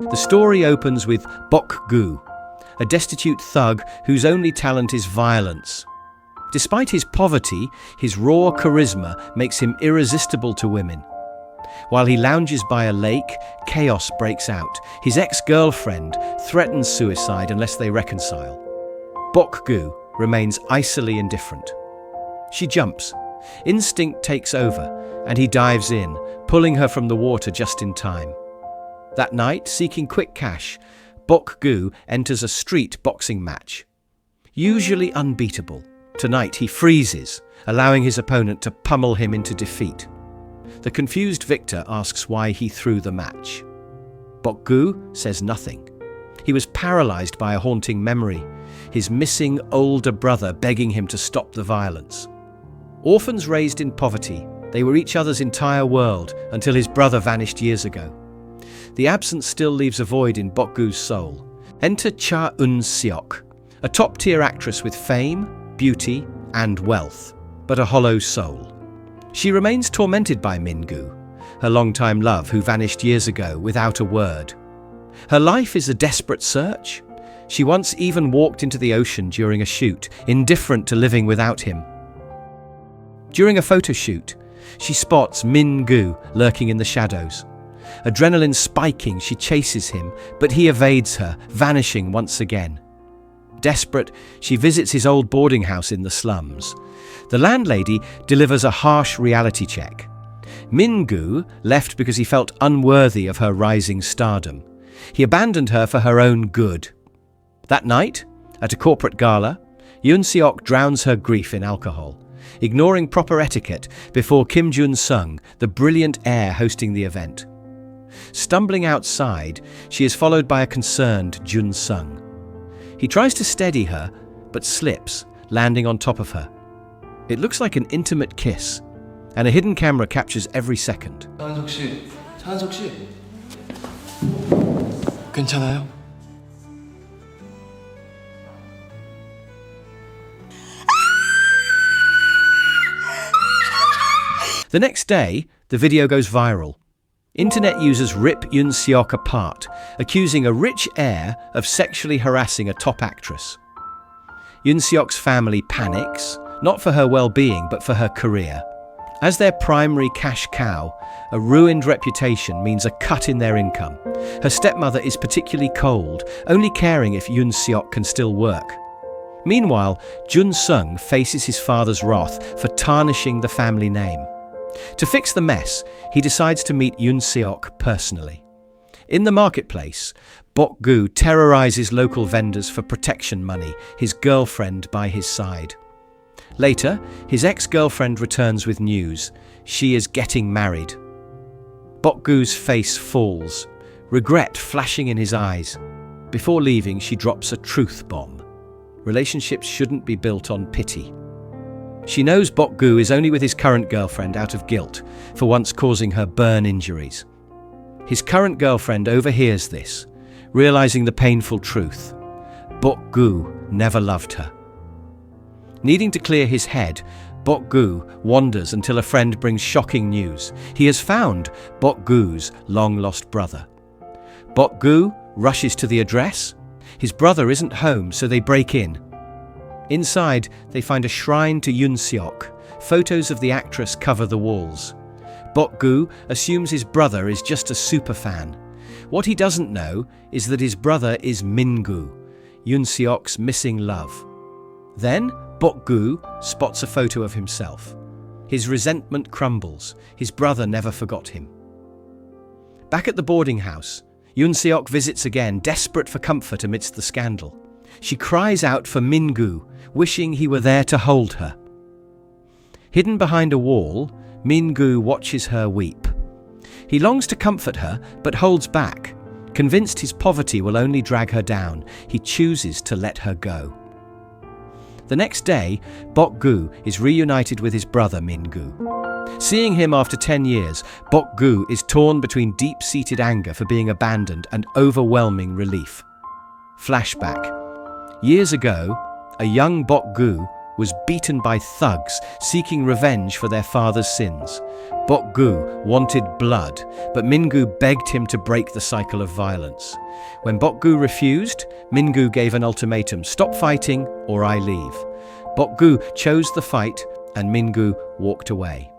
The story opens with Bok-gu, a destitute thug whose only talent is violence. Despite his poverty, his raw charisma makes him irresistible to women. While he lounges by a lake, chaos breaks out. His ex-girlfriend threatens suicide unless they reconcile. Bok-gu remains icily indifferent. She jumps. Instinct takes over, and he dives in, pulling her from the water just in time. That night, seeking quick cash, Bok-gu enters a street boxing match. Usually unbeatable, tonight he freezes, allowing his opponent to pummel him into defeat. The confused victor asks why he threw the match. Bok-gu says nothing. He was paralyzed by a haunting memory, his missing older brother begging him to stop the violence. Orphans raised in poverty, they were each other's entire world until his brother vanished years ago. The absence still leaves a void in Bok-gu's soul. Enter Cha Eun-seok, a top-tier actress with fame, beauty, and wealth, but a hollow soul. She remains tormented by Min-gu, her longtime love who vanished years ago without a word. Her life is a desperate search. She once even walked into the ocean during a shoot, indifferent to living without him. During a photo shoot, she spots Min-gu lurking in the shadows. Adrenaline spiking, she chases him, but he evades her, vanishing once again. Desperate, she visits his old boarding house in the slums. The landlady delivers a harsh reality check. Min-gu left because he felt unworthy of her rising stardom. He abandoned her for her own good. That night, at a corporate gala, Eun-seok drowns her grief in alcohol, ignoring proper etiquette before Kim Jun-sung, the brilliant heir hosting the event. Stumbling outside, she is followed by a concerned Jun-sung. He tries to steady her, but slips, landing on top of her. It looks like an intimate kiss, and a hidden camera captures every second. 차은석 씨, 차은석 씨, 괜찮아요? The next day, the video goes viral. Internet users rip Eun-seok apart, accusing a rich heir of sexually harassing a top actress. Eun-seok's family panics, not for her well-being but for her career. As their primary cash cow, a ruined reputation means a cut in their income. Her stepmother is particularly cold, only caring if Eun-seok can still work. Meanwhile, Jun-sung faces his father's wrath for tarnishing the family name. To fix the mess, he decides to meet Eun-seok personally. In the marketplace, Bok-gu terrorizes local vendors for protection money, his girlfriend by his side. Later, his ex-girlfriend returns with news. She is getting married. Bok-gu's face falls, regret flashing in his eyes. Before leaving, she drops a truth bomb. Relationships shouldn't be built on pity. She knows Bok-gu is only with his current girlfriend out of guilt for once causing her burn injuries. His current girlfriend overhears this, realizing the painful truth. Bok-gu never loved her. Needing to clear his head, Bok-gu wanders until a friend brings shocking news. He has found Bok-gu's long-lost brother. Bok-gu rushes to the address. His brother isn't home, so they break in. Inside, they find a shrine to Eun-seok. Photos of the actress cover the walls. Bok-gu assumes his brother is just a superfan. What he doesn't know is that his brother is Min-gu, Eun-seok's missing love. Then, Bok-gu spots a photo of himself. His resentment crumbles. His brother never forgot him. Back at the boarding house, Eun-seok visits again, desperate for comfort amidst the scandal. She cries out for Min-gu, wishing he were there to hold her. Hidden behind a wall, Min-gu watches her weep. He longs to comfort her, but holds back. Convinced his poverty will only drag her down, he chooses to let her go. The next day, Bok-gu is reunited with his brother Min-gu. Seeing him after 10 years, Bok-gu is torn between deep-seated anger for being abandoned and overwhelming relief. Flashback. Years ago, a young Bok-gu was beaten by thugs seeking revenge for their father's sins. Bok-gu wanted blood, but Min-gu begged him to break the cycle of violence. When Bok-gu refused, Min-gu gave an ultimatum: stop fighting or I leave. Bok-gu chose the fight and Min-gu walked away.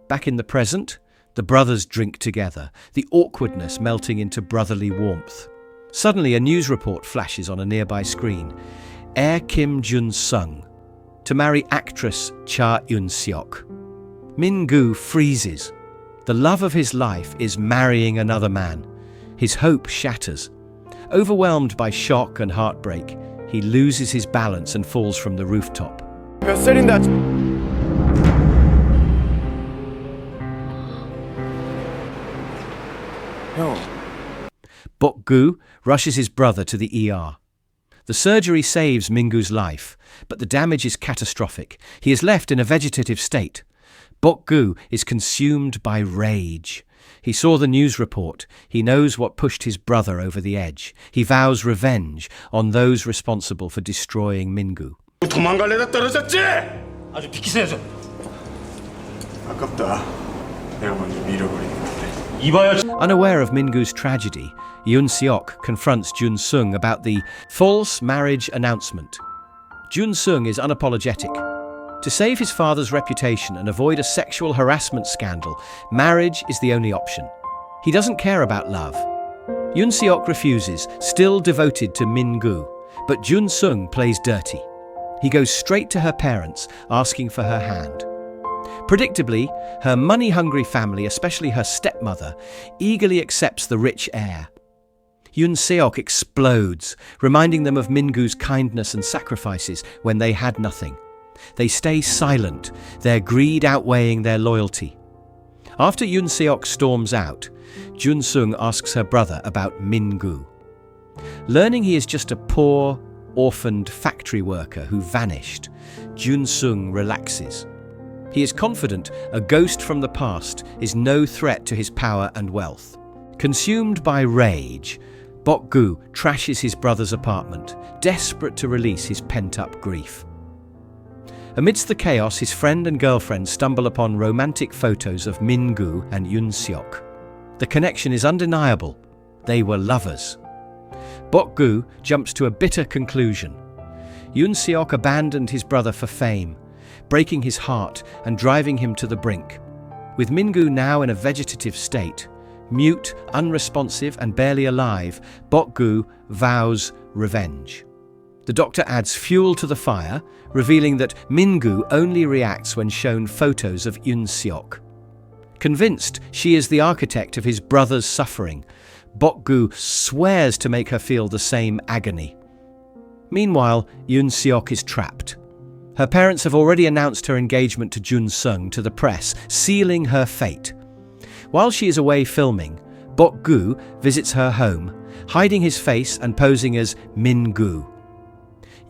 Back in the present, the brothers drink together, the awkwardness melting into brotherly warmth. Suddenly, a news report flashes on a nearby screen. Heir Kim Jun-sung to marry actress Cha Eun-seok. Min-gu freezes. The love of his life is marrying another man. His hope shatters. Overwhelmed by shock and heartbreak, he loses his balance and falls from the rooftop. 몇 살인데 형, Bok-gu rushes his brother to the ER. The surgery saves Min-gu's life, but the damage is catastrophic. He is left in a vegetative state. Bok-gu is consumed by rage. He saw the news report. He knows what pushed his brother over the edge. He vows revenge on those responsible for destroying Min-gu. 도망갈래다 떨어졌지? 아주 비키세요 좀. 아깝다. 내가 먼저 밀어버린 건데. 이봐요. Unaware of Min-gu's tragedy, Eun-seok confronts Jun-sung about the false marriage announcement. Jun-sung is unapologetic. To save his father's reputation and avoid a sexual harassment scandal, marriage is the only option. He doesn't care about love. Eun-seok refuses, still devoted to Min-gu, but Jun-sung plays dirty. He goes straight to her parents, asking for her hand. Predictably, her money-hungry family, especially her stepmother, eagerly accepts the rich heir. Eun-seok explodes, reminding them of Min-gu's kindness and sacrifices when they had nothing. They stay silent, their greed outweighing their loyalty. After Eun-seok storms out, Jun-sung asks her brother about Min-gu. Learning he is just a poor, orphaned factory worker who vanished, Jun-sung relaxes. He is confident a ghost from the past is no threat to his power and wealth. Consumed by rage, Bok-gu trashes his brother's apartment, desperate to release his pent-up grief. Amidst the chaos, his friend and girlfriend stumble upon romantic photos of Min-gu and Eun-seok. The connection is undeniable. They were lovers. Bok-gu jumps to a bitter conclusion. Eun-seok abandoned his brother for fame, breaking his heart and driving him to the brink. With Min-gu now in a vegetative state, mute, unresponsive and barely alive, Bok-gu vows revenge. The doctor adds fuel to the fire, revealing that Min-gu only reacts when shown photos of Eun-seok. Convinced she is the architect of his brother's suffering, Bok-gu swears to make her feel the same agony. Meanwhile, Eun-seok is trapped. Her parents have already announced her engagement to Jun-sung to the press, sealing her fate. While she is away filming, Bok-gu visits her home, hiding his face and posing as Min-gu.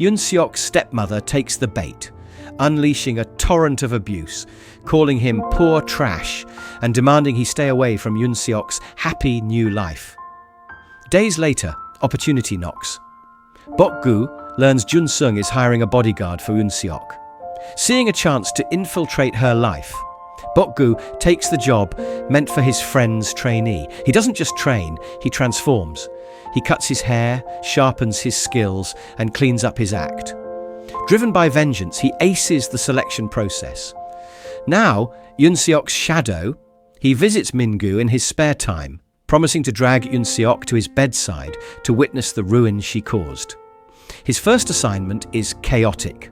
Eun-seok's stepmother takes the bait, unleashing a torrent of abuse, calling him poor trash and demanding he stay away from Eun-seok's happy new life. Days later, opportunity knocks. Bok-gu learns Jun-sung is hiring a bodyguard for Eun-seok. Seeing a chance to infiltrate her life, Bok-gu takes the job meant for his friend's trainee. He doesn't just train, he transforms. He cuts his hair, sharpens his skills, and cleans up his act. Driven by vengeance, he aces the selection process. Now, Eun-seok's shadow, he visits Min-gu in his spare time, promising to drag Eun-seok to his bedside to witness the ruin she caused. His first assignment is chaotic.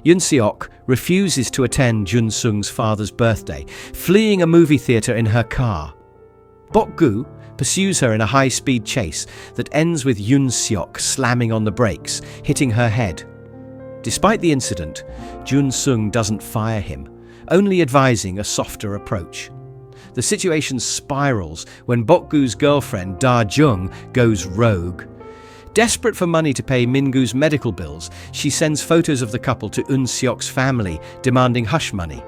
Eun-seok refuses to attend Jun-sung's father's birthday, fleeing a movie theatre in her car. Bok-gu pursues her in a high-speed chase that ends with Eun-seok slamming on the brakes, hitting her head. Despite the incident, Jun-sung doesn't fire him, only advising a softer approach. The situation spirals when Bok-gu's girlfriend Da-jung goes rogue. Desperate for money to pay Min-gu's medical bills, she sends photos of the couple to Eun-seok's family, demanding hush money.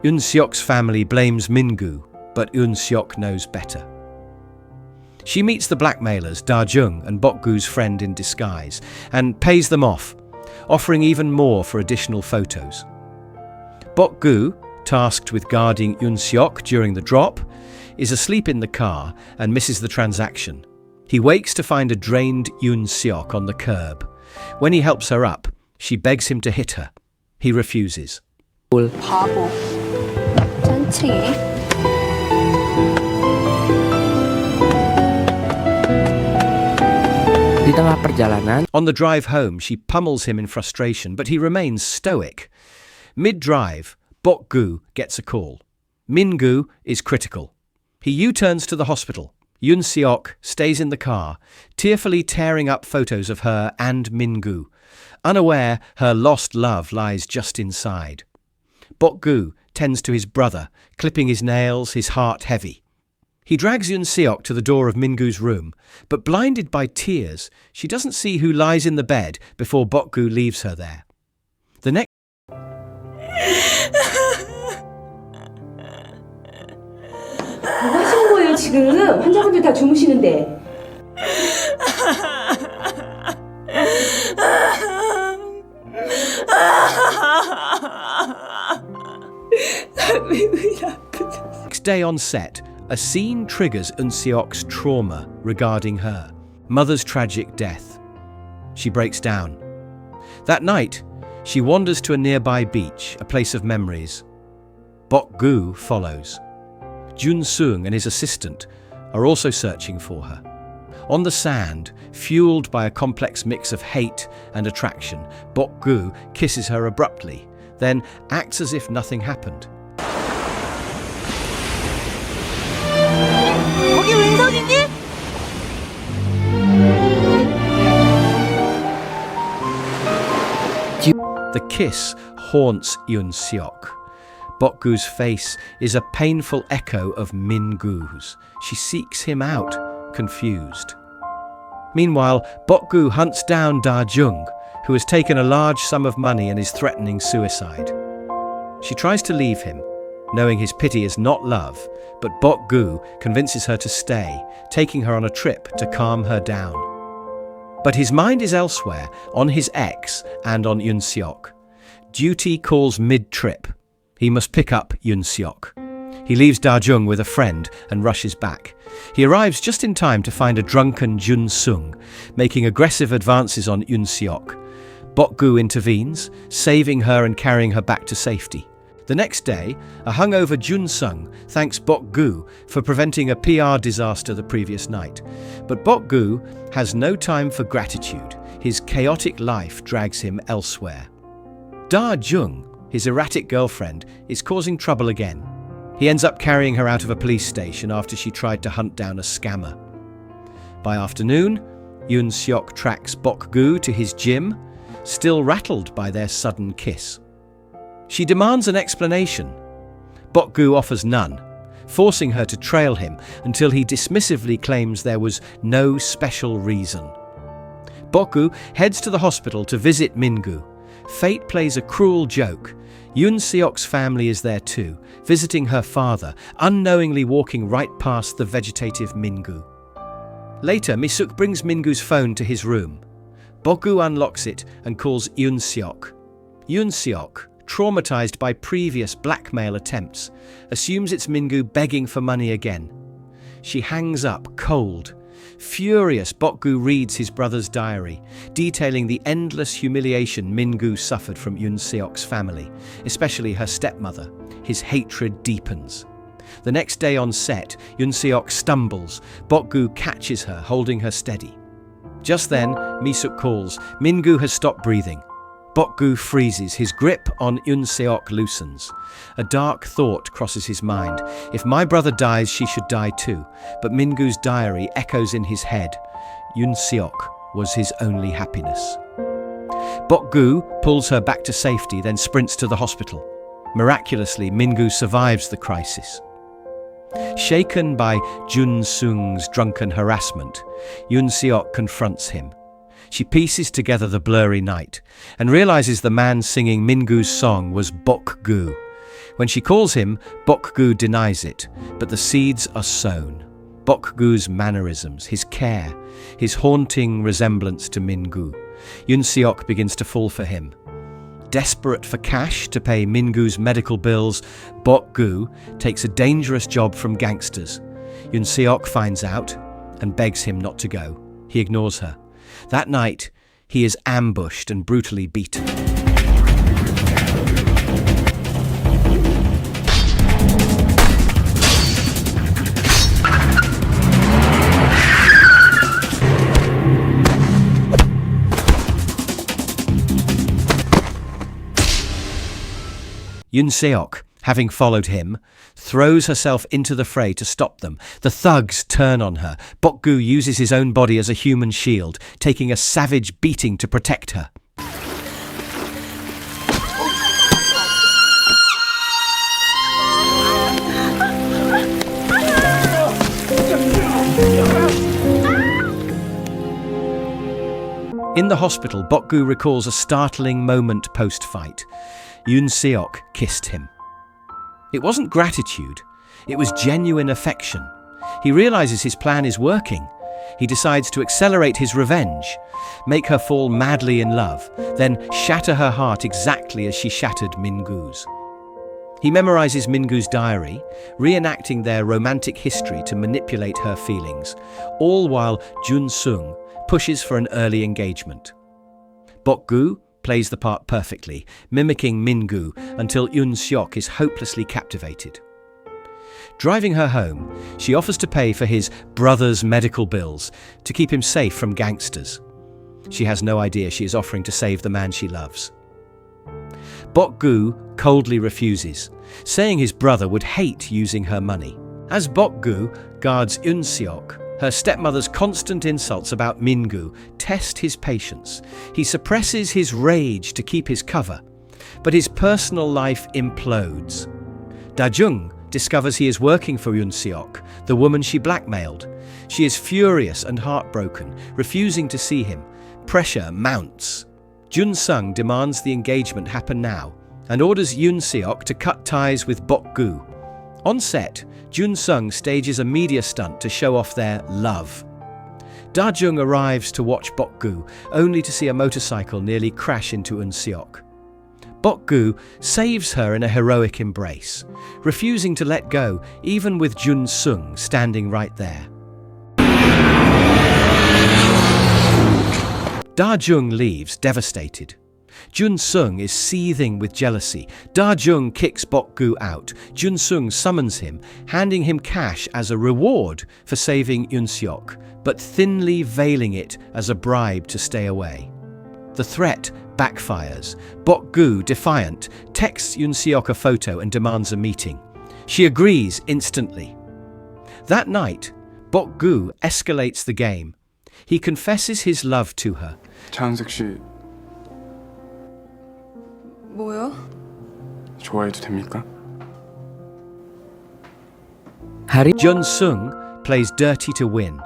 Eun-seok's family blames Min-gu, but Eun-seok knows better. She meets the blackmailers, Da-jung and Bok-gu's friend in disguise, and pays them off. offering even more for additional photos. Bok-gu, tasked with guarding Eun-seok during the drop, is asleep in the car and misses the transaction. He wakes to find a drained Eun-seok on the curb. When he helps her up, she begs him to hit her. He refuses. 바보. 짠챙이. Di tengah perjalanan, On the drive home, she pummels him in frustration, but he remains stoic. Mid-drive, Bok-gu gets a call. Min-gu is critical. He U-turns to the hospital. Eun-seok stays in the car, tearfully tearing up photos of her and Min-gu, unaware her lost love lies just inside. Bok-gu tends to his brother, clipping his nails, his heart heavy. He drags Eun-seok to the door of Min-gu's room, but blinded by tears, she doesn't see who lies in the bed before Bok-gu leaves her there. The next 뭐 하시는 거예요 지금? 환자분들 다 주무시는데. day on set, a scene triggers Eun-seok's trauma regarding her mother's tragic death. She breaks down. That night, she wanders to a nearby beach, a place of memories. Bok-gu follows. Jun-seung and his assistant are also searching for her. On the sand, fueled by a complex mix of hate and attraction, Bok-gu kisses her abruptly, then acts as if nothing happened. 거기 왼손이니? The kiss haunts Eun-seok. Bok-gu's face is a painful echo of Min-gu's. She seeks him out, confused. Meanwhile, Bok-gu hunts down Da-jung, who has taken a large sum of money and is threatening suicide. She tries to leave him, knowing his pity is not love, but Bok-gu convinces her to stay, taking her on a trip to calm her down. But his mind is elsewhere, on his ex and on Eun-seok. Duty calls mid-trip. He must pick up Eun-seok. He leaves Da-jung with a friend and rushes back. He arrives just in time to find a drunken Jun-seung making aggressive advances on Eun-seok. Bok-gu intervenes, saving her and carrying her back to safety. The next day, a hungover Jun-seung thanks Bok-gu for preventing a PR disaster the previous night. But Bok-gu has no time for gratitude. His chaotic life drags him elsewhere. Da-jung, his erratic girlfriend, is causing trouble again. He ends up carrying her out of a police station after she tried to hunt down a scammer. By afternoon, Eun-seok tracks Bok-gu to his gym, still rattled by their sudden kiss. She demands an explanation. Bok-gu offers none, forcing her to trail him until he dismissively claims there was no special reason. Bok-gu heads to the hospital to visit Min-gu. Fate plays a cruel joke. Eun-seok's family is there too, visiting her father, unknowingly walking right past the vegetative Min-gu. Later, Mi-suk brings Min-gu's phone to his room. Bok-gu unlocks it and calls Eun-seok. Eun-seok, traumatized by previous blackmail attempts, assumes it's Min-gu begging for money again. She hangs up, cold. Furious, Bok-gu reads his brother's diary, detailing the endless humiliation Min-gu suffered from Eun-seok's family, especially her stepmother. His hatred deepens. The next day on set, Eun-seok stumbles. Bok-gu catches her, holding her steady. Just then, Mi-suk calls. Min-gu has stopped breathing. Bok-gu freezes, his grip on Eun-seok loosens. A dark thought crosses his mind. If my brother dies, she should die too. But Min-gu's diary echoes in his head. Eun-seok was his only happiness. Bok-gu pulls her back to safety, then sprints to the hospital. Miraculously, Min-gu survives the crisis. Shaken by Jun-seung's drunken harassment, Eun-seok confronts him. She pieces together the blurry night and realizes the man singing Min-gu's song was Bok-gu. When she calls him, Bok-gu denies it, but the seeds are sown. Bok-gu's mannerisms, his care, his haunting resemblance to Min-gu, Eun-seok begins to fall for him. Desperate for cash to pay Min-gu's medical bills, Bok-gu takes a dangerous job from gangsters. Eun-seok finds out and begs him not to go. He ignores her. That night, he is ambushed and brutally beaten. Eun-seok, having followed him, throws herself into the fray to stop them. The thugs turn on her. Bok-gu uses his own body as a human shield, taking a savage beating to protect her. In the hospital, Bok-gu recalls a startling moment post-fight. Eun-seok kissed him. It wasn't gratitude, it was genuine affection. He realizes his plan is working. He decides to accelerate his revenge, make her fall madly in love, then shatter her heart exactly as she shattered Min-gu's. He memorizes Min-gu's diary, reenacting their romantic history to manipulate her feelings, all while Jun-sung pushes for an early engagement. Bok-gu plays the part perfectly, mimicking Min-gu until Eun-seok is hopelessly captivated. Driving her home, she offers to pay for his brother's medical bills to keep him safe from gangsters. She has no idea she is offering to save the man she loves. Bok-gu coldly refuses, saying his brother would hate using her money. As Bok-gu guards Eun-seok, her stepmother's constant insults about Min-gu test his patience. He suppresses his rage to keep his cover, but his personal life implodes. Da-jung discovers he is working for Eun-seok, the woman she blackmailed. She is furious and heartbroken, refusing to see him. Pressure mounts. Jun-sung demands the engagement happen now and orders Eun-seok to cut ties with Bok-gu. On set, Jun-sung stages a media stunt to show off their love. Da-jung arrives to watch Bok-gu, only to see a motorcycle nearly crash into Eun-seok. Bok-gu saves her in a heroic embrace, refusing to let go even with Jun-sung standing right there. Da-jung leaves devastated. Jun-sung is seething with jealousy. Da-jung kicks Bok-gu out. Jun-sung summons him, handing him cash as a reward for saving Eun-seok, but thinly veiling it as a bribe to stay away. The threat backfires. Bok-gu, defiant, texts Eun-seok a photo and demands a meeting. She agrees instantly. That night, Bok-gu escalates the game. He confesses his love to her. 차은숙 씨 뭐요? 좋아해도 됩니까? Jun-sung plays dirty to win.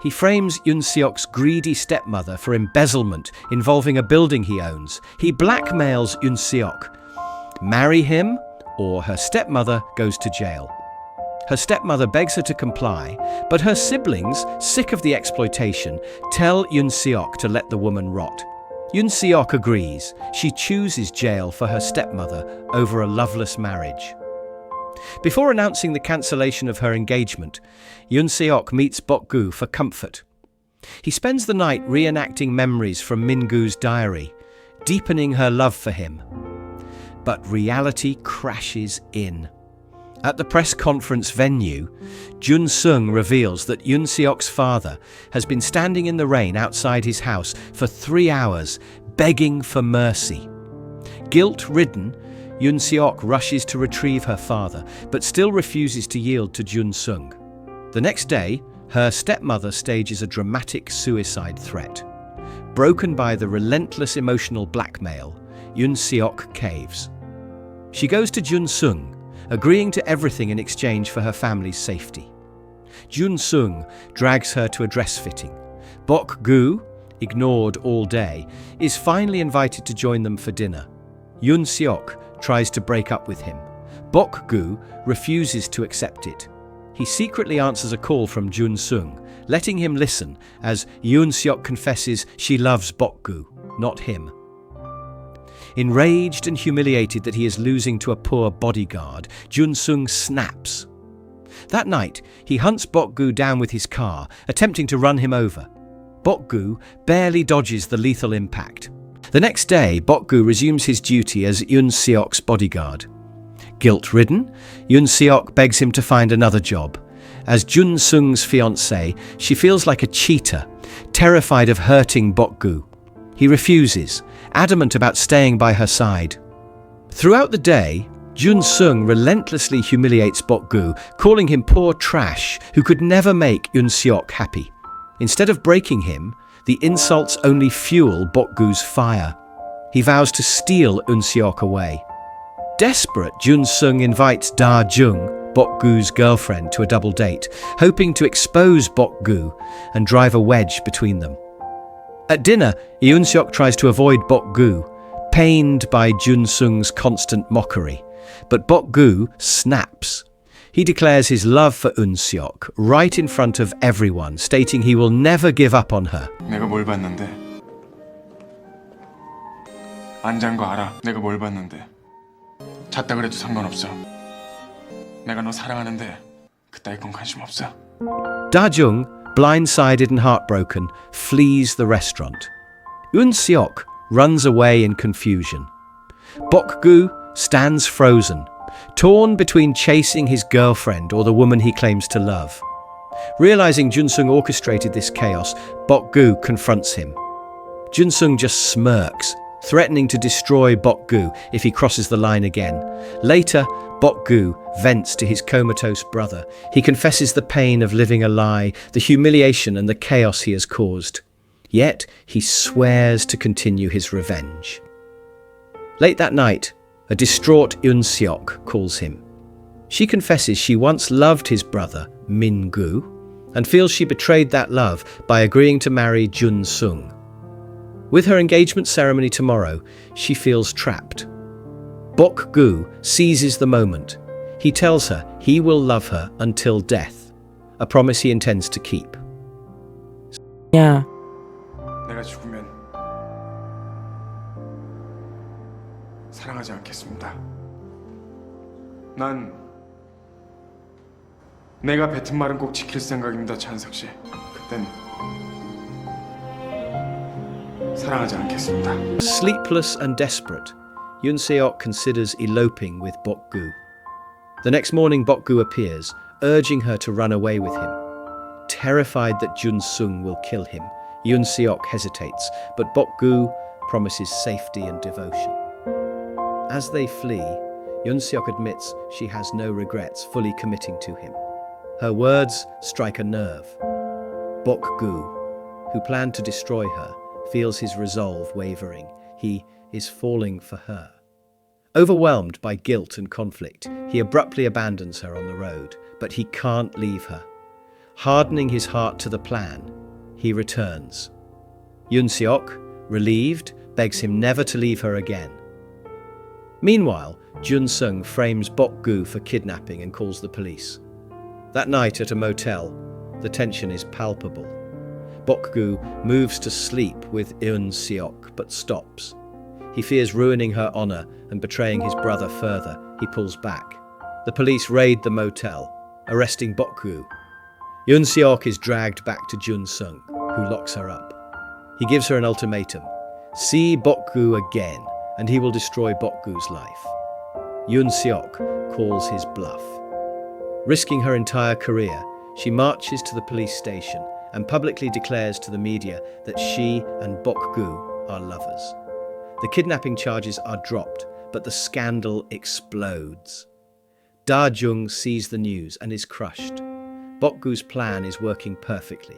He frames Eun-seok's greedy stepmother for embezzlement involving a building he owns. He blackmails Eun-seok. Marry him, or her stepmother goes to jail. Her stepmother begs her to comply, but her siblings, sick of the exploitation, tell Eun-seok to let the woman rot. Eun-seok agrees. She chooses jail for her stepmother over a loveless marriage. Before announcing the cancellation of her engagement, Eun-seok meets Bok-gu for comfort. He spends the night reenacting memories from Min-gu's diary, deepening her love for him. But reality crashes in. At the press conference venue, Jun-sung reveals that Eun-seok's father has been standing in the rain outside his house for 3 hours, begging for mercy. Guilt-ridden, Eun-seok rushes to retrieve her father, but still refuses to yield to Jun-sung. The next day, her stepmother stages a dramatic suicide threat. Broken by the relentless emotional blackmail, Eun-seok caves. She goes to Jun-sung, agreeing to everything in exchange for her family's safety. Jun-sung drags her to a dress fitting. Bok-gu, ignored all day, is finally invited to join them for dinner. Eun-seok tries to break up with him. Bok-gu refuses to accept it. He secretly answers a call from Jun-sung, letting him listen as Eun-seok confesses she loves Bok-gu. not him. Enraged and humiliated that he is losing to a poor bodyguard, Eun-seok snaps. That night, he hunts Bok-gu down with his car, attempting to run him over. Bok-gu barely dodges the lethal impact. The next day, Bok-gu resumes his duty as Eun-seok's bodyguard. Guilt-ridden, Eun-seok begs him to find another job. As Jun-sung's fiancée, she feels like a cheater, terrified of hurting Bok-gu. He refuses, adamant about staying by her side. Throughout the day, Jun-sung relentlessly humiliates Bok-gu, calling him poor trash who could never make Eun-seok happy. Instead of breaking him, the insults only fuel Bok-gu's fire. He vows to steal Eun-seok away. Desperate, Jun-sung invites Da-jung, Bok-gu's girlfriend, to a double date, hoping to expose Bok-gu and drive a wedge between them. At dinner, Eun-seok tries to avoid Bok-gu, pained by Jun-sung's constant mockery. But Bok-gu snaps. He declares his love for Eun-seok right in front of everyone, stating he will never give up on her. 내가 뭘 봤는데? 안 잔 거 알아. 내가 뭘 봤는데? 잤다 그래도 상관없어. 내가 너 사랑하는데 그따위 건 관심 없어. Da-jung, blindsided and heartbroken, flees the restaurant. Eun-seok runs away in confusion. Bok-gu stands frozen, torn between chasing his girlfriend or the woman he claims to love. Realizing Jun-sung orchestrated this chaos, Bok-gu confronts him. Jun-sung just smirks, threatening to destroy Bok-gu if he crosses the line again. Later, Bok-gu vents to his comatose brother. He confesses the pain of living a lie, the humiliation and the chaos he has caused. Yet, he swears to continue his revenge. Late that night, a distraught Eun-seok calls him. She confesses she once loved his brother, Min-gu, and feels she betrayed that love by agreeing to marry Jun-sung. With her engagement ceremony tomorrow, she feels trapped. Bok-gu seizes the moment. He tells her he will love her until death, a promise he intends to keep. 야, 내가 죽으면 사랑하지 않겠습니다. 난 내가 뱉은 말은 꼭 지킬 생각입니다, 찬석 씨. 그땐 사랑하지 않겠습니다. Sleepless and desperate, Eun-seok considers eloping with Bok-gu. The next morning, Bok-gu appears, urging her to run away with him. Terrified that Jun-sung will kill him, Eun-seok hesitates, but Bok-gu promises safety and devotion. As they flee, Eun-seok admits she has no regrets, fully committing to him. Her words strike a nerve. Bok-gu, who planned to destroy her, feels his resolve wavering. He is falling for her. Overwhelmed by guilt and conflict, he abruptly abandons her on the road, but he can't leave her. Hardening his heart to the plan, he returns. Eun-seok, relieved, begs him never to leave her again. Meanwhile, Jun-sung frames Bok-gu for kidnapping and calls the police. That night at a motel, the tension is palpable. Bok-gu moves to sleep with Eun-seok, but stops. He fears ruining her honor and betraying his brother further. He pulls back. The police raid the motel, arresting Bok-gu. Eun-seok is dragged back to Jun-sung, who locks her up. He gives her an ultimatum. See Bok-gu again, and he will destroy Bok-gu's life. Eun-seok calls his bluff. Risking her entire career, she marches to the police station and publicly declares to the media that she and Bok-gu are lovers. The kidnapping charges are dropped, but the scandal explodes. Da-jung sees the news and is crushed. Bok-gu's plan is working perfectly.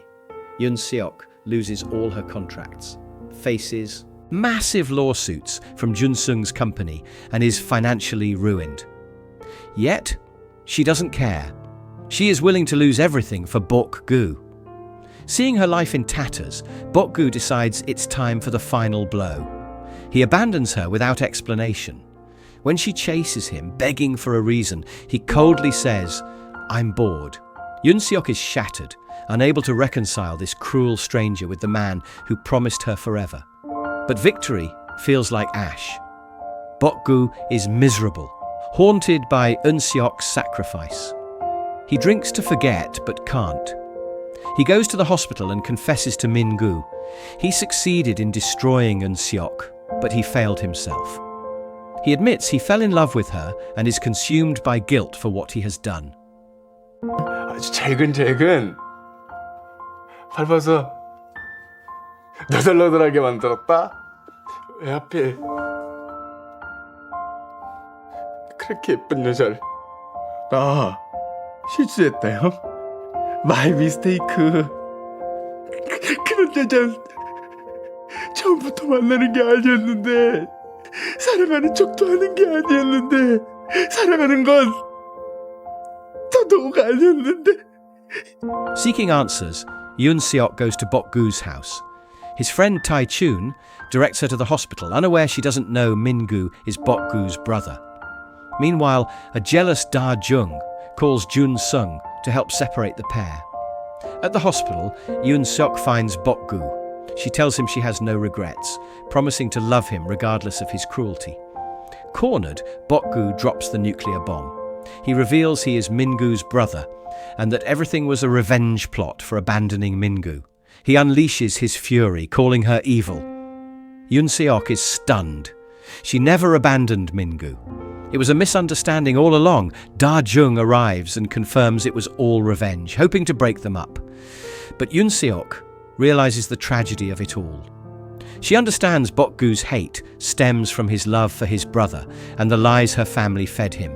Eun-seok loses all her contracts, faces massive lawsuits from Jun-sung's company, and is financially ruined. Yet, she doesn't care. She is willing to lose everything for Bok-gu. Seeing her life in tatters, Bok-gu decides it's time for the final blow. He abandons her without explanation. When she chases him, begging for a reason, he coldly says, "I'm bored." Eun-seok is shattered, unable to reconcile this cruel stranger with the man who promised her forever. But victory feels like ash. Bok-gu is miserable, haunted by Eun-seok's sacrifice. He drinks to forget, but can't. He goes to the hospital and confesses to Min-gu. He succeeded in destroying Eun-seok, but he failed himself. He admits he fell in love with her and is consumed by guilt for what he has done. 아주 잘근잘근 밟아서 너덜너덜하게 만들었다? 왜 하필 그렇게 예쁜 여자를 나 실수했다요? 마이 미스테이크 그런 여잔 처음부터 만나는 게 아니었는데 사랑하는 척도 하는 게 아니었는데 사랑하는 건 더더욱 아니었는데. Seeking answers, Eun-seok goes to Bok-gu's house. His friend Tai-chun directs her to the hospital, unaware she doesn't know Min-gu is Bok-gu's brother. Meanwhile, a jealous Da-jung calls Jun-sung to help separate the pair. At the hospital, Eun-seok finds Bok-gu. She tells him she has no regrets, promising to love him regardless of his cruelty. Cornered, Bok-gu drops the nuclear bomb. He reveals he is Min-gu's brother, and that everything was a revenge plot for abandoning Min-gu. He unleashes his fury, calling her evil. Eun-seok is stunned. She never abandoned Min-gu. It was a misunderstanding all along. Da-jung arrives and confirms it was all revenge, hoping to break them up. But Eun-seok realizes the tragedy of it all. She understands Bok-gu's hate stems from his love for his brother and the lies her family fed him.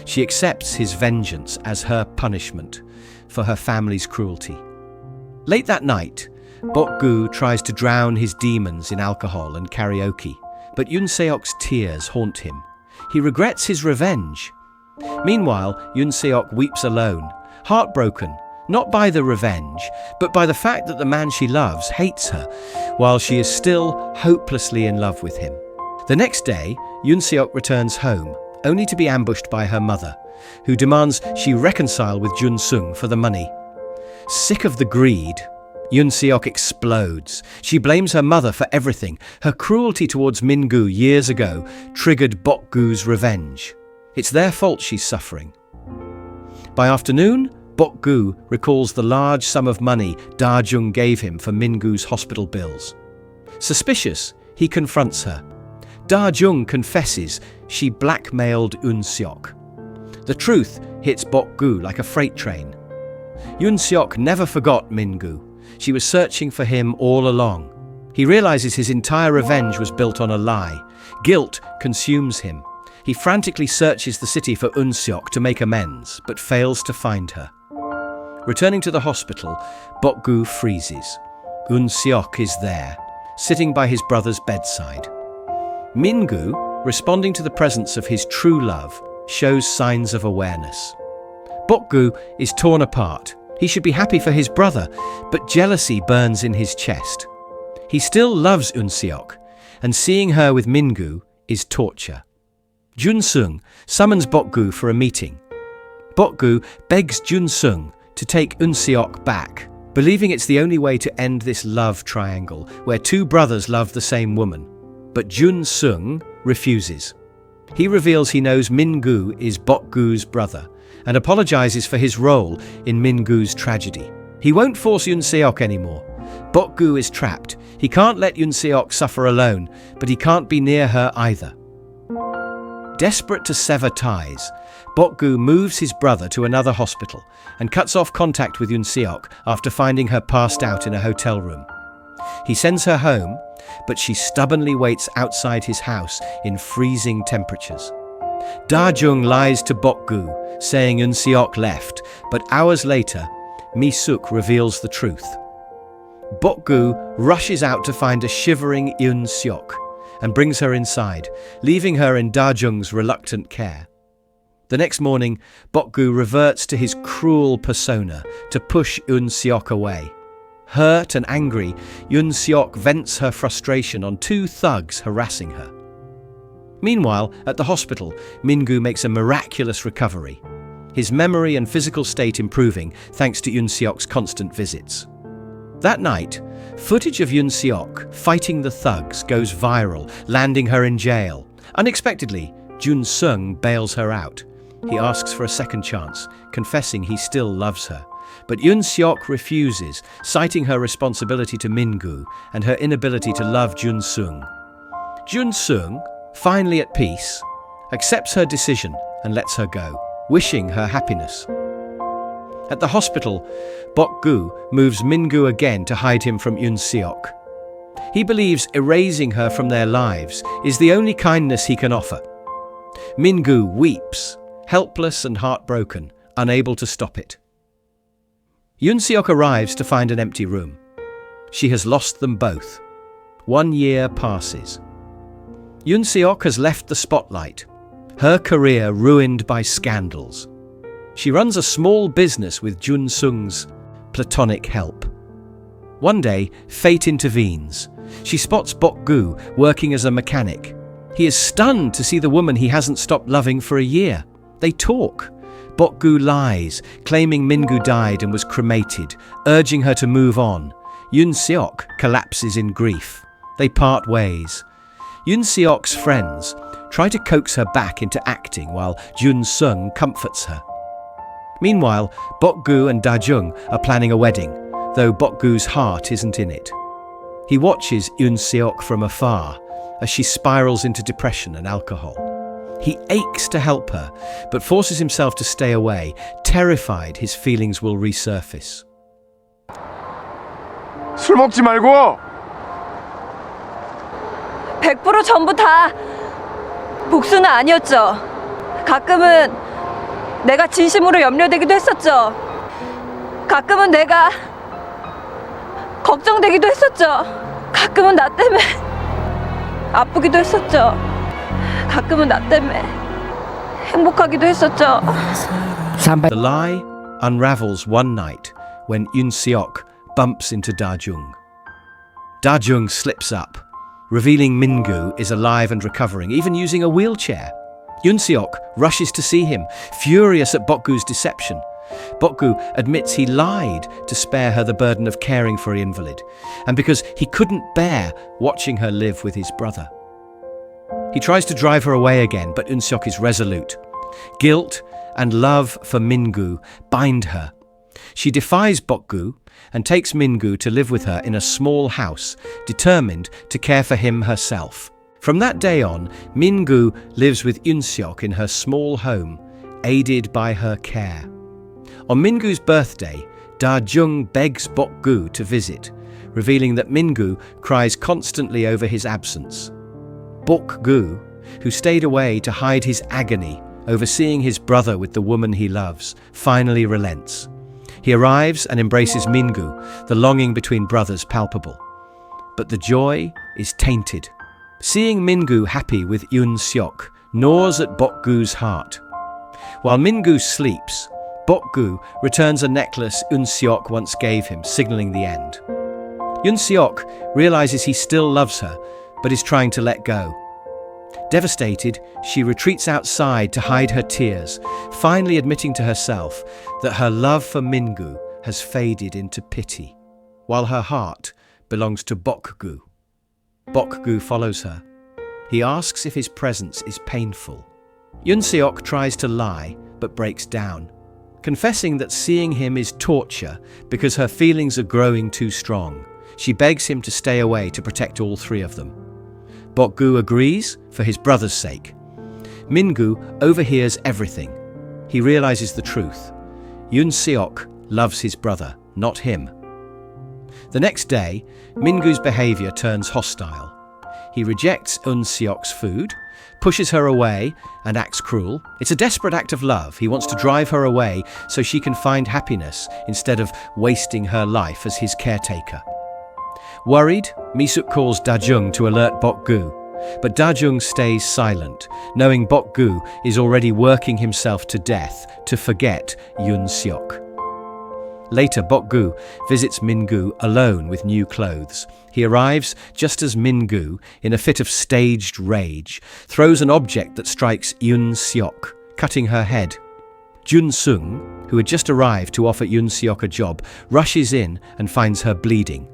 She accepts his vengeance as her punishment for her family's cruelty. Late that night, Bok-gu tries to drown his demons in alcohol and karaoke, but Eun-seok's tears haunt him. He regrets his revenge. Meanwhile, Eun-seok weeps alone, heartbroken, not by the revenge, but by the fact that the man she loves hates her, while she is still hopelessly in love with him. The next day, Eun-seok returns home, only to be ambushed by her mother, who demands she reconcile with Jun-sung for the money. Sick of the greed, Eun-seok explodes. She blames her mother for everything. Her cruelty towards Min-gu years ago triggered Bok-gu's revenge. It's their fault she's suffering. By afternoon, Bok-gu recalls the large sum of money Da-jung gave him for Min-gu's hospital bills. Suspicious, he confronts her. Da-jung confesses she blackmailed Eun-seok. The truth hits Bok-gu like a freight train. Eun-seok never forgot Min-gu. She was searching for him all along. He realizes his entire revenge was built on a lie. Guilt consumes him. He frantically searches the city for Eun-seok to make amends, but fails to find her. Returning to the hospital, Bok-gu freezes. Eun-seok is there, sitting by his brother's bedside. Min-gu, responding to the presence of his true love, shows signs of awareness. Bok-gu is torn apart. He should be happy for his brother, but jealousy burns in his chest. He still loves Eun-seok, and seeing her with Min-gu is torture. Jun-sung summons Bok-gu for a meeting. Bok-gu begs Jun-sung to take Eun-seok back, believing it's the only way to end this love triangle where two brothers love the same woman. But Jun-sung refuses. He reveals he knows Min-gu is Bok-gu's brother and apologizes for his role in Min-gu's tragedy. He won't force Eun-seok anymore. Bok-gu is trapped. He can't let Eun-seok suffer alone, but he can't be near her either. Desperate to sever ties, Bok-gu moves his brother to another hospital and cuts off contact with Eun-seok after finding her passed out in a hotel room. He sends her home, but she stubbornly waits outside his house in freezing temperatures. Da-jung lies to Bok-gu, saying Eun-seok left, but hours later, Mi-suk reveals the truth. Bok-gu rushes out to find a shivering Eun-seok and brings her inside, leaving her in Da-jung's reluctant care. The next morning, Bok-gu reverts to his cruel persona to push Eun-seok away. Hurt and angry, Eun-seok vents her frustration on two thugs harassing her. Meanwhile, at the hospital, Min-gu makes a miraculous recovery, his memory and physical state improving thanks to Eun-seok's constant visits. That night, footage of Eun-seok fighting the thugs goes viral, landing her in jail. Unexpectedly, Jun-sung bails her out. He asks for a second chance, confessing he still loves her. But Eun-seok refuses, citing her responsibility to Min-gu and her inability to love Jun-sung. Jun-sung, finally at peace, accepts her decision and lets her go, wishing her happiness. At the hospital, Bok-gu moves Min-gu again to hide him from Eun-seok. He believes erasing her from their lives is the only kindness he can offer. Min-gu weeps, helpless and heartbroken, unable to stop it. Eun-seok arrives to find an empty room. She has lost them both. 1 year passes. Eun-seok has left the spotlight, her career ruined by scandals. She runs a small business with Jun-sung's platonic help. One day, fate intervenes. She spots Bok-gu working as a mechanic. He is stunned to see the woman he hasn't stopped loving for a year. They talk. Bok-gu lies, claiming Min-gu died and was cremated, urging her to move on. Eun-seok collapses in grief. They part ways. Eun-seok's friends try to coax her back into acting while Jun-sung comforts her. Meanwhile, Bok-gu and Da-jung are planning a wedding, though Bok-gu's heart isn't in it. He watches Eun-seok from afar as she spirals into depression and alcohol. He aches to help her, but forces himself to stay away, terrified his feelings will resurface. 술 먹지 말고! 100% 전부 다 복수는 아니었죠. 가끔은 내가 진심으로 염려되기도 했었죠. 가끔은 내가 걱정되기도 했었죠. 가끔은 나 때문에 아프기도 했었죠. 가끔은 나 때문에 행복하기도 했었죠. The lie unravels one night when Eun-seok bumps into Da-jung. Da-jung slips up, revealing Min-gu is alive and recovering, even using a wheelchair. Eun-seok rushes to see him, furious at Bok-gu's deception. Bok-gu admits he lied to spare her the burden of caring for the invalid, and because he couldn't bear watching her live with his brother. He tries to drive her away again, but Eun-seok is resolute. Guilt and love for Min-gu bind her. She defies Bok-gu and takes Min-gu to live with her in a small house, determined to care for him herself. From that day on, Min-gu lives with Eun-seok in her small home, aided by her care. On Min-gu's birthday, Da-jung begs Bok-gu to visit, revealing that Min-gu cries constantly over his absence. Bok-gu, who stayed away to hide his agony over seeing his brother with the woman he loves, finally relents. He arrives and embraces Min-gu, the longing between brothers palpable. But the joy is tainted. Seeing Min-gu happy with Eun-seok gnaws at Bok-gu's heart. While Min-gu sleeps, Bok-gu returns a necklace Eun-seok once gave him, signaling the end. Eun-seok realizes he still loves her, but is trying to let go. Devastated, she retreats outside to hide her tears, finally admitting to herself that her love for Min-gu has faded into pity, while her heart belongs to Bok-gu. Bok-gu follows her. He asks if his presence is painful. Eun-seok tries to lie, but breaks down, confessing that seeing him is torture because her feelings are growing too strong. She begs him to stay away to protect all three of them. Bok-gu agrees for his brother's sake. Min-gu overhears everything. He realizes the truth. Eun-seok loves his brother, not him. The next day, Min-gu's behavior turns hostile. He rejects Eun-seok's food, pushes her away, and acts cruel. It's a desperate act of love. He wants to drive her away so she can find happiness instead of wasting her life as his caretaker. Worried, Mi-suk calls Da-jung to alert Bok-gu, but Da-jung stays silent, knowing Bok-gu is already working himself to death to forget Eun-seok. Later, Bok-gu visits Min-gu alone with new clothes. He arrives just as Min-gu, in a fit of staged rage, throws an object that strikes Eun-seok, cutting her head. Jun-sung, who had just arrived to offer Eun-seok a job, rushes in and finds her bleeding.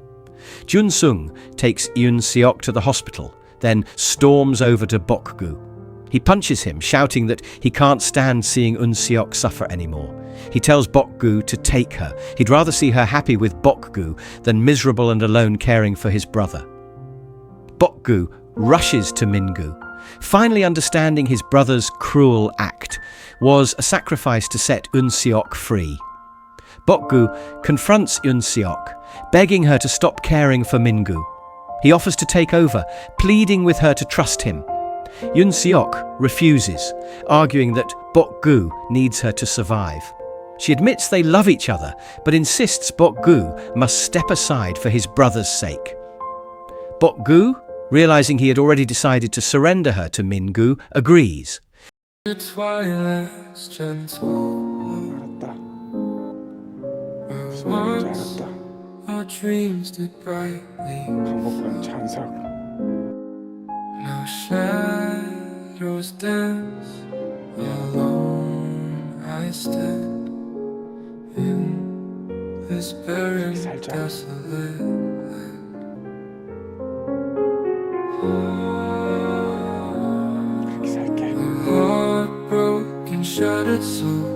Jun-sung takes Eun-seok to the hospital, then storms over to Bok-gu. He punches him, shouting that he can't stand seeing Eun-seok suffer anymore. He tells Bok-gu to take her. He'd rather see her happy with Bok-gu than miserable and alone caring for his brother. Bok-gu rushes to Min-gu. Finally understanding his brother's cruel act was a sacrifice to set Eun-seok free. Bok-gu confronts Eun-seok, begging her to stop caring for Min-gu. He offers to take over, pleading with her to trust him. Eun-seok refuses, arguing that Bok-gu needs her to survive. She admits they love each other, but insists Bok-gu must step aside for his brother's sake. Bok-gu, realizing he had already decided to surrender her to Min-gu, agrees. twilight's gentle. 알았다. 무슨 말인지 알았다. Our dreams did brightly. 강복관 찬석. Now shadows dance. Alone I stand in this barren, desolate land. 그렇게 살게. Heartbroken, shattered soul.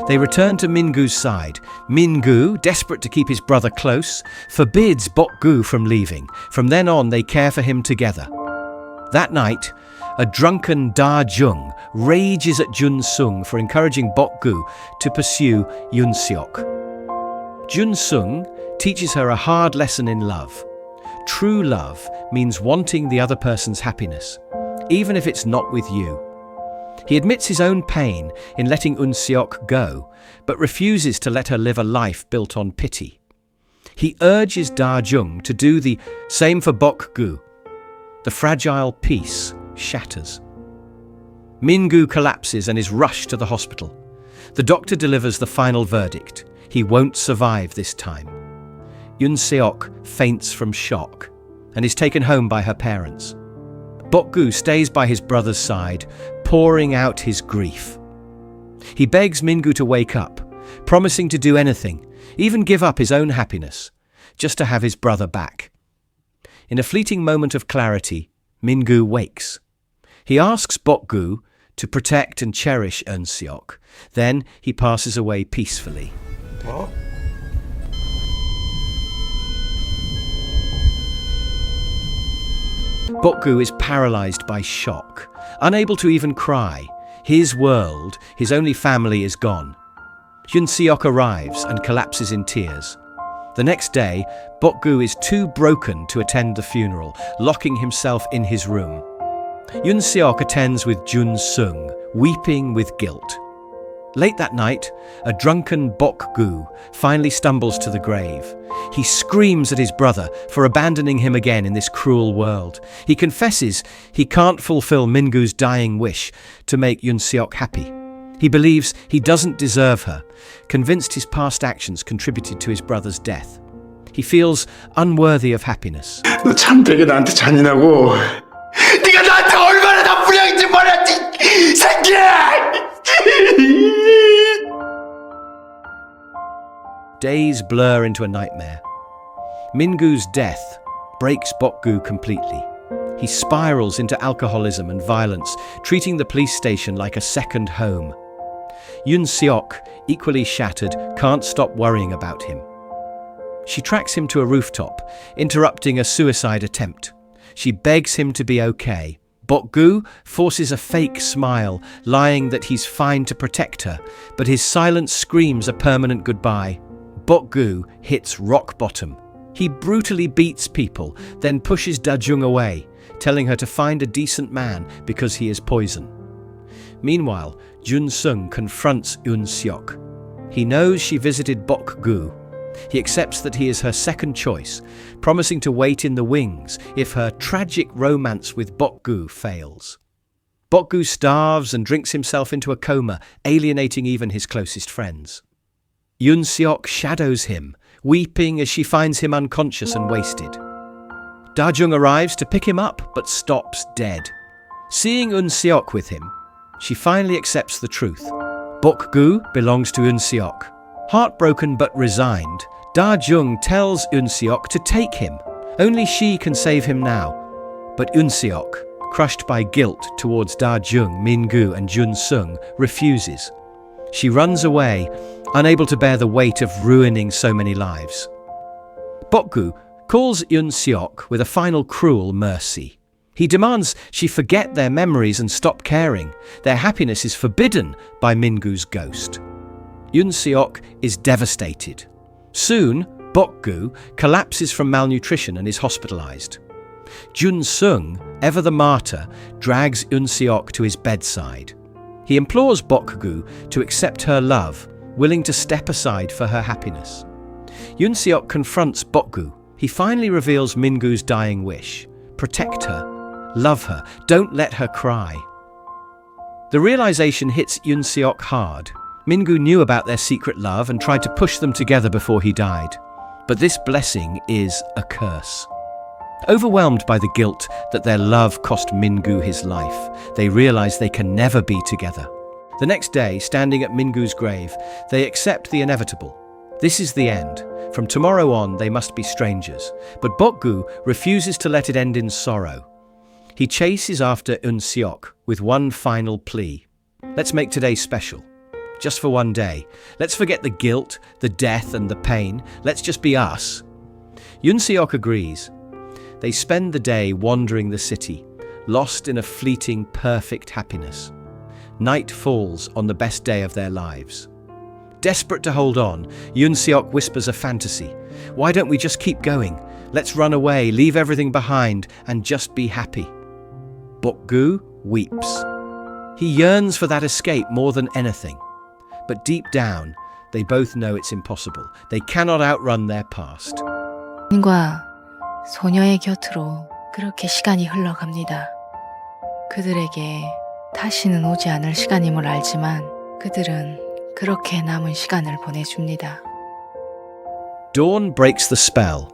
They return to Min-gu's side. Min-gu, desperate to keep his brother close, forbids Bok-gu from leaving. From then on, they care for him together. That night, a drunken Da-jung rages at Jun-sung for encouraging Bok-gu to pursue Eun-seok. Jun-sung teaches her a hard lesson in love. True love means wanting the other person's happiness, even if it's not with you. He admits his own pain in letting Eun-seok go, but refuses to let her live a life built on pity. He urges Da-jung to do the same for Bok-gu. The fragile peace shatters. Min-gu collapses and is rushed to the hospital. The doctor delivers the final verdict. He won't survive this time. Eun-seok faints from shock and is taken home by her parents. Bok-gu stays by his brother's side, pouring out his grief. He begs Min-gu to wake up, promising to do anything, even give up his own happiness, just to have his brother back. In a fleeting moment of clarity, Min-gu wakes. He asks Bok-gu to protect and cherish Eun-seok. Then he passes away peacefully. 뭐? Bok-gu is paralyzed by shock, unable to even cry. His world, his only family, is gone. Eun-seok arrives and collapses in tears. The next day, Bok-gu is too broken to attend the funeral, locking himself in his room. Eun-seok attends with Jun-sung, weeping with guilt. Late that night, a drunken Bok-gu finally stumbles to the grave. He screams at his brother for abandoning him again in this cruel world. He confesses he can't fulfill Min-gu's dying wish to make Eun-seok happy. He believes he doesn't deserve her, convinced his past actions contributed to his brother's death. He feels unworthy of happiness. 너 참 되게 나한테 잔인하고. 네가 나한테 얼마나 나쁜 양인지 몰랐지, 새끼야! Days blur into a nightmare. Min-gu's death breaks Bok-gu completely. He spirals into alcoholism and violence, treating the police station like a second home. Eun-seok, equally shattered, can't stop worrying about him. She tracks him to a rooftop, interrupting a suicide attempt. She begs him to be okay. Bok-gu forces a fake smile, lying that he's fine to protect her, but his silence screams a permanent goodbye. Bok-gu hits rock bottom. He brutally beats people, then pushes Da-jung away, telling her to find a decent man because he is poison. Meanwhile, Jun-sung confronts Eun-seok. He knows she visited Bok-gu. He accepts that he is her second choice, promising to wait in the wings if her tragic romance with Bok-gu fails. Bok-gu starves and drinks himself into a coma, alienating even his closest friends. Eun-seok shadows him, weeping as she finds him unconscious and wasted. Da-jung arrives to pick him up, but stops dead. Seeing Eun-seok with him, She finally accepts the truth. Bok-gu belongs to Eun-seok. Heartbroken but resigned, Da-jung tells Eun-seok to take him. Only she can save him now. But Eun-seok, crushed by guilt towards Da-jung, Min-gu and Jun-sung, refuses. She runs away, unable to bear the weight of ruining so many lives. Bok-gu calls Eun-seok with a final cruel mercy. He demands she forget their memories and stop caring. Their happiness is forbidden by Min-gu's ghost. Eun-seok is devastated. Soon, Bok-gu collapses from malnutrition and is hospitalized. Jun-sung, ever the martyr, drags Eun-seok to his bedside. He implores Bok-gu to accept her love, willing to step aside for her happiness. Eun-seok confronts Bok-gu. He finally reveals Min-gu's dying wish. Protect her, love her, don't let her cry. The realization hits Eun-seok hard. Min-gu knew about their secret love and tried to push them together before he died. But this blessing is a curse. Overwhelmed by the guilt that their love cost Min-gu his life, they realize they can never be together. The next day, standing at Min-gu's grave, they accept the inevitable. This is the end. From tomorrow on, they must be strangers. But Bok-gu refuses to let it end in sorrow. He chases after Eun-seok with one final plea. Let's make today special. Just for one day. Let's forget the guilt, the death and the pain. Let's just be us. Eun-seok agrees. They spend the day wandering the city, lost in a fleeting, perfect happiness. Night falls on the best day of their lives. Desperate to hold on, Eun-seok whispers a fantasy. Why don't we just keep going? Let's run away, leave everything behind, and just be happy. Bok-gu weeps. He yearns for that escape more than anything. But deep down, they both know it's impossible. They cannot outrun their past. 과 소녀의 곁으로 그렇게 시간이 흘러갑니다. 그들에게 다시는 오지 않을 시간임을 알지만 그들은 그렇게 남은 시간을 보내줍니다. Dawn breaks the spell.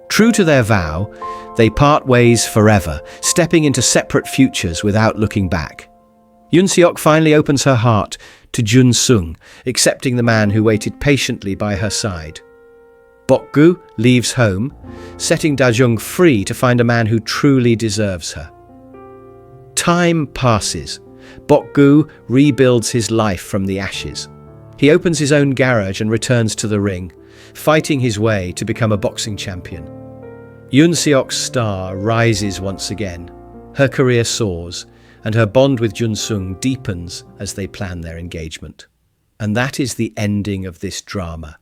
True to their vow, they part ways forever, stepping into separate futures without looking back. Eun-seok finally opens her heart to Jun-sung, accepting the man who waited patiently by her side. Bok-gu leaves home, setting Da-jung free to find a man who truly deserves her. Time passes. Bok-gu rebuilds his life from the ashes. He opens his own garage and returns to the ring, fighting his way to become a boxing champion. Eun-seok's star rises once again. Her career soars, and her bond with Jun-sung deepens as they plan their engagement. And that is the ending of this drama.